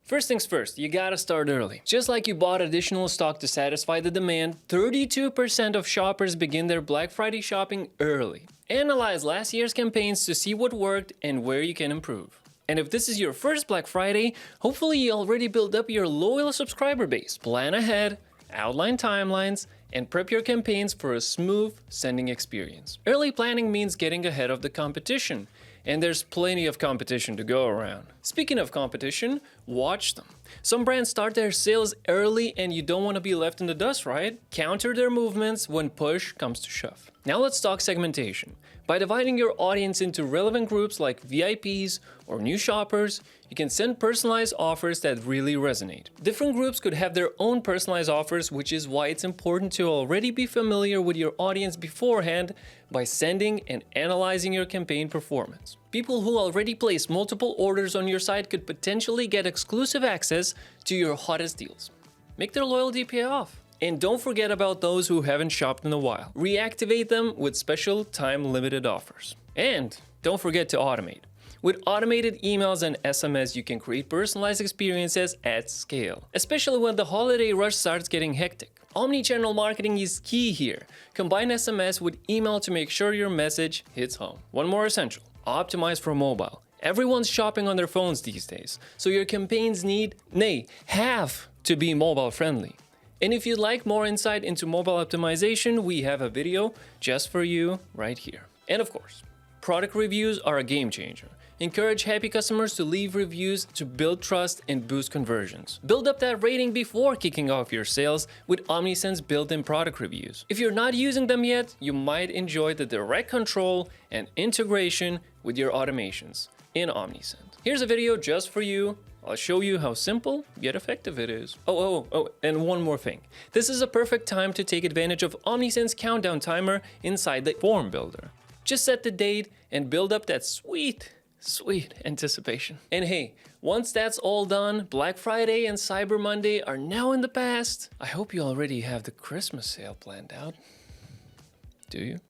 First things first, you gotta start early. Just like you bought additional stock to satisfy the demand, 32% of shoppers begin their Black Friday shopping early. Analyze last year's campaigns to see what worked and where you can improve. And if this is your first Black Friday, hopefully you already built up your loyal subscriber base. Plan ahead, outline timelines, and prep your campaigns for a smooth sending experience. Early planning means getting ahead of the competition, and there's plenty of competition to go around. Speaking of competition, watch them. Some brands start their sales early and you don't want to be left in the dust, right? Counter their movements when push comes to shove. Now let's talk segmentation. By dividing your audience into relevant groups like VIPs or new shoppers, you can send personalized offers that really resonate. Different groups could have their own personalized offers, which is why it's important to already be familiar with your audience beforehand by sending and analyzing your campaign performance. People who already place multiple orders on your site could potentially get exclusive access to your hottest deals. Make their loyalty pay off. And don't forget about those who haven't shopped in a while. Reactivate them with special time-limited offers. And don't forget to automate. With automated emails and SMS, you can create personalized experiences at scale, especially when the holiday rush starts getting hectic. Omnichannel marketing is key here. Combine SMS with email to make sure your message hits home. One more essential: optimize for mobile. Everyone's shopping on their phones these days, so your campaigns have to be mobile friendly. And if you'd like more insight into mobile optimization, we have a video just for you right here. And of course, product reviews are a game changer. Encourage happy customers to leave reviews to build trust and boost conversions. Build up that rating before kicking off your sales with Omnisend's built-in product reviews. If you're not using them yet, you might enjoy the direct control and integration with your automations in Omnisend. Here's a video just for you. I'll show you how simple yet effective it is. Oh, and one more thing. This is a perfect time to take advantage of Omnisend's countdown timer inside the form builder. Just set the date and build up that sweet anticipation. And hey, once that's all done, Black Friday and Cyber Monday are now in the past. I hope you already have the Christmas sale planned out. Do you?